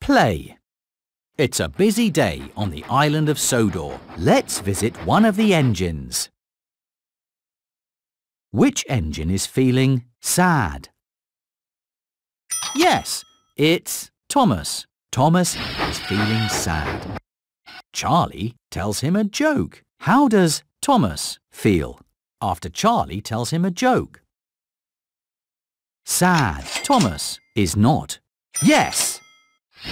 Play. It's a busy day on the island of Sodor. Let's visit one of the engines. Which engine is feeling sad? Yes, it's Thomas. Thomas is feeling sad. Charlie tells him a joke. How does Thomas feel after Charlie tells him a joke? Sad. Thomas is not. Yes!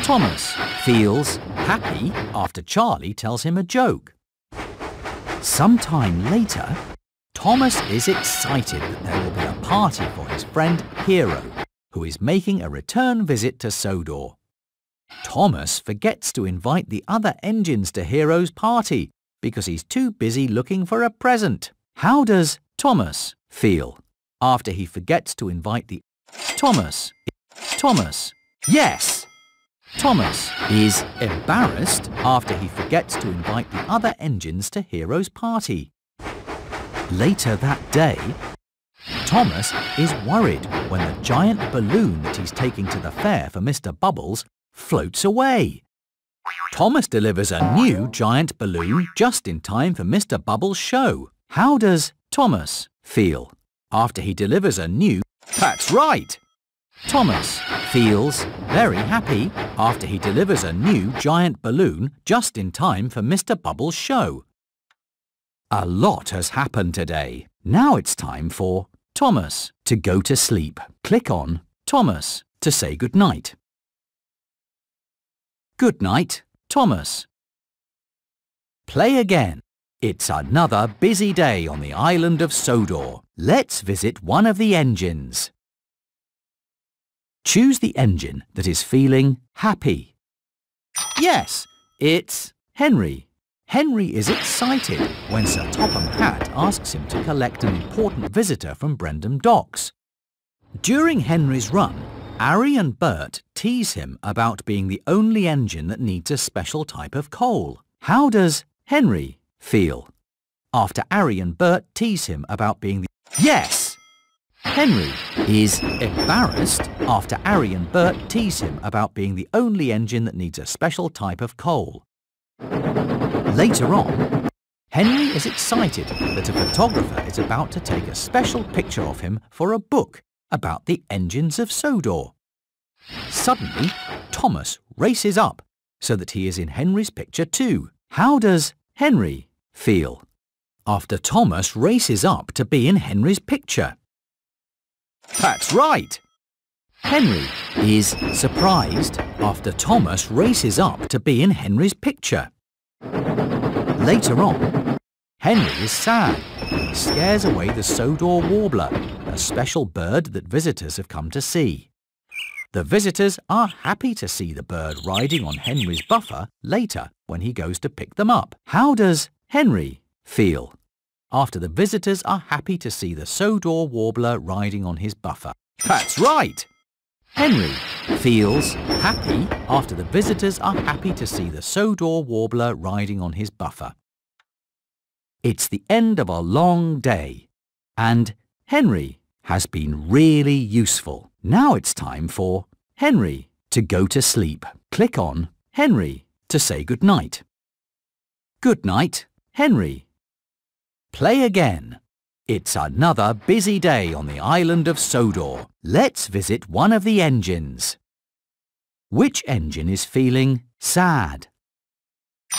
Thomas feels happy after Charlie tells him a joke. Sometime later, Thomas is excited that there will be a party for his friend Hero, who is making a return visit to Sodor. Thomas forgets to invite the other engines to Hero's party because he's too busy looking for a present. How does Thomas feel after he forgets to invite the Thomas. Yes! Thomas is embarrassed after he forgets to invite the other engines to Hero's party. Later that day, Thomas is worried when the giant balloon that he's taking to the fair for Mr. Bubbles floats away. Thomas delivers a new giant balloon just in time for Mr. Bubbles' show. How does Thomas feel after he delivers a new... That's right! Thomas feels very happy after he delivers a new giant balloon just in time for Mr. Bubbles' show. A lot has happened today. Now it's time for Thomas to go to sleep. Click on Thomas to say goodnight. Good night, Thomas. Play again. It's another busy day on the island of Sodor. Let's visit one of the engines. Choose the engine that is feeling happy. Yes, it's Henry. Henry is excited when Sir Topham Hatt asks him to collect an important visitor from Brendam Docks. During Henry's run, Ari and Bert tease him about being the only engine that needs a special type of coal. How does Henry feel after Ari and Bert tease him about being the... Yes! Henry is embarrassed after Ari and Bert tease him about being the only engine that needs a special type of coal. Later on, Henry is excited that a photographer is about to take a special picture of him for a book about the engines of Sodor. Suddenly, Thomas races up so that he is in Henry's picture too. How does Henry feel after Thomas races up to be in Henry's picture? That's right! Henry is surprised after Thomas races up to be in Henry's picture. Later on, Henry is sad. He scares away the Sodor warbler, a special bird that visitors have come to see. The visitors are happy to see the bird riding on Henry's buffer later when he goes to pick them up. How does Henry feel after the visitors are happy to see the Sodor warbler riding on his buffer? That's right! Henry feels happy after the visitors are happy to see the Sodor warbler riding on his buffer. It's the end of a long day, and Henry has been really useful. Now it's time for Henry to go to sleep. Click on Henry to say goodnight. Good night, Henry. Play again. It's another busy day on the island of Sodor. Let's visit one of the engines. Which engine is feeling sad?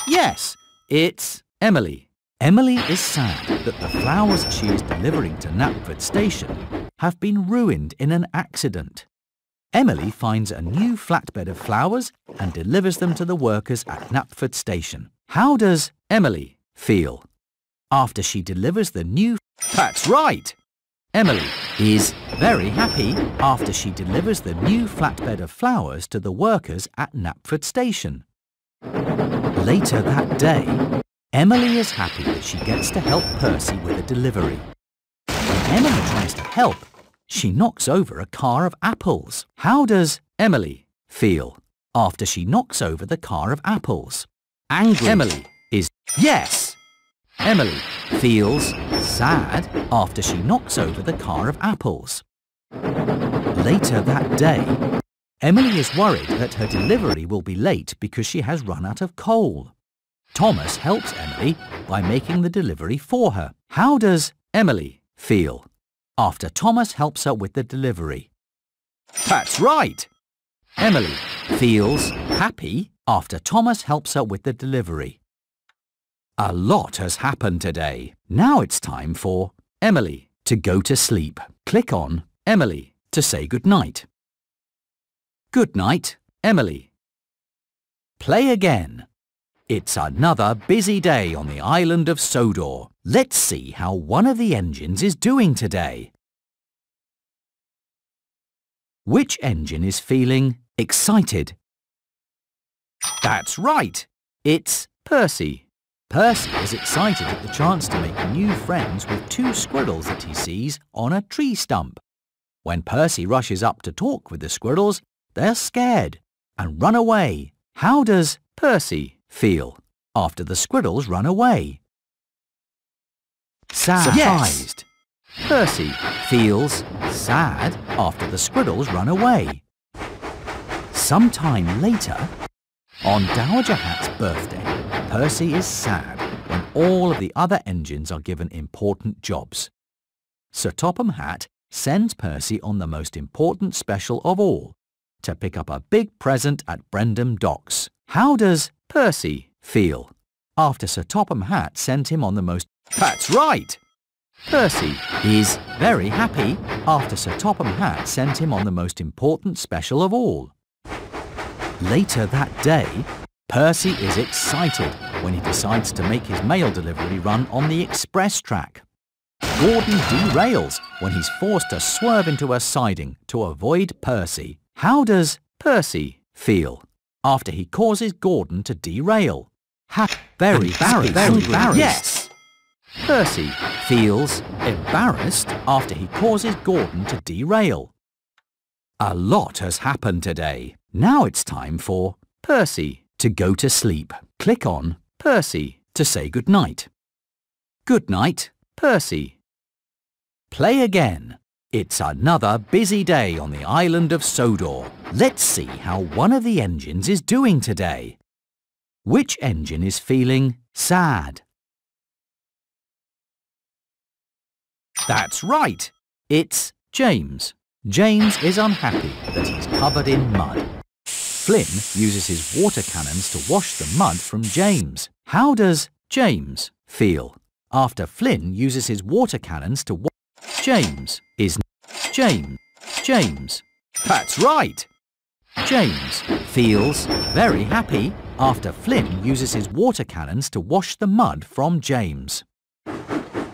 Yes, it's Emily. Emily is sad that the flowers she is delivering to Knapford Station have been ruined in an accident. Emily finds a new flatbed of flowers and delivers them to the workers at Knapford Station. How does Emily feel after she delivers the new... That's right! Emily is very happy after she delivers the new flatbed of flowers to the workers at Knapford Station. Later that day, Emily is happy that she gets to help Percy with a delivery. When Emily tries to help, she knocks over a car of apples. How does Emily feel after she knocks over the car of apples? Angry. Emily is... Yes! Emily feels sad after she knocks over the car of apples. Later that day, Emily is worried that her delivery will be late because she has run out of coal. Thomas helps Emily by making the delivery for her. How does Emily feel after Thomas helps her with the delivery? That's right! Emily feels happy after Thomas helps her with the delivery. A lot has happened today. Now it's time for Emily to go to sleep. Click on Emily to say goodnight. Good night, Emily. Play again. It's another busy day on the island of Sodor. Let's see how one of the engines is doing today. Which engine is feeling excited? That's right! It's Percy. Percy is excited at the chance to make new friends with two squirrels that he sees on a tree stump. When Percy rushes up to talk with the squirrels, they're scared and run away. How does Percy feel after the squirrels run away? Surprised. Yes. Percy feels sad after the squirrels run away. Sometime later, on Dowager Hat's birthday, Percy is sad when all of the other engines are given important jobs. Sir Topham Hatt sends Percy on the most important special of all, to pick up a big present at Brendam Docks. How does Percy feel after Sir Topham Hatt sent him on the most... That's right! Percy is very happy after Sir Topham Hatt sent him on the most important special of all. Later that day, Percy is excited when he decides to make his mail delivery run on the express track. Gordon derails when he's forced to swerve into a siding to avoid Percy. How does Percy feel after he causes Gordon to derail? Very embarrassed. Yes! Percy feels embarrassed after he causes Gordon to derail. A lot has happened today. Now it's time for Percy to go to sleep. Click on Percy to say goodnight. Good night, Percy. Play again. It's another busy day on the island of Sodor. Let's see how one of the engines is doing today. Which engine is feeling sad? That's right! It's James. James is unhappy that he's covered in mud. Flynn uses his water cannons to wash the mud from James. How does James feel after Flynn uses his water cannons to wash? James. That's right! James feels very happy after Flynn uses his water cannons to wash the mud from James.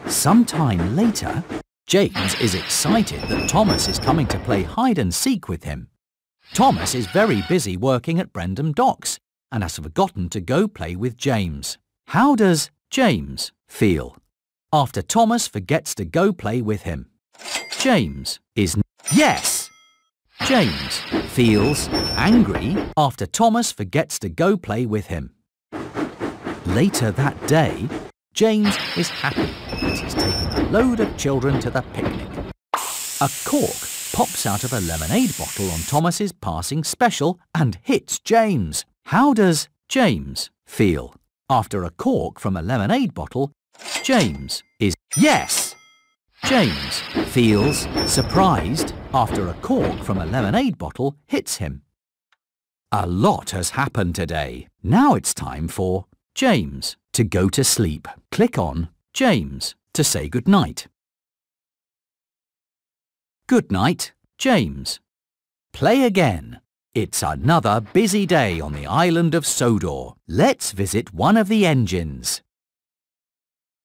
Sometime later, James is excited that Thomas is coming to play hide and seek with him. Thomas is very busy working at Brendam Docks and has forgotten to go play with James. How does James feel after Thomas forgets to go play with him? Yes! James feels angry after Thomas forgets to go play with him. Later that day, James is happy that he's taken a load of children to the picnic. A cork pops out of a lemonade bottle on Thomas's passing special and hits James. How does James feel after a cork from a lemonade bottle? Yes! James feels surprised after a cork from a lemonade bottle hits him. A lot has happened today. Now it's time for James to go to sleep. Click on James to say goodnight. Good night, James. Play again. It's another busy day on the island of Sodor. Let's visit one of the engines.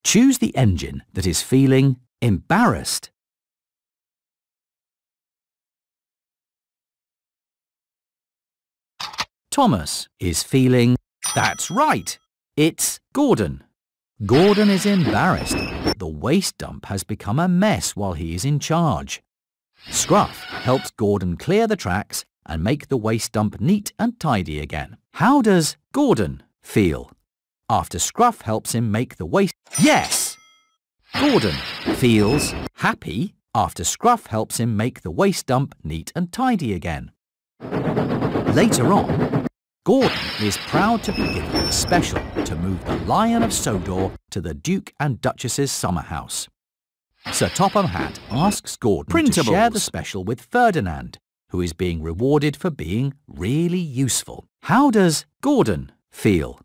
Choose the engine that is feeling embarrassed. Thomas is feeling... That's right! It's Gordon. Gordon is embarrassed that the waste dump has become a mess while he is in charge. Scruff helps Gordon clear the tracks and make the waste dump neat and tidy again. How does Gordon feel after Scruff helps him make the waste... Yes! Gordon feels happy after Scruff helps him make the waste dump neat and tidy again. Later on, Gordon is proud to be given the special to move the Lion of Sodor to the Duke and Duchess's summer house. Sir Topham Hatt asks Gordon to share the special with Ferdinand, who is being rewarded for being really useful. How does Gordon feel?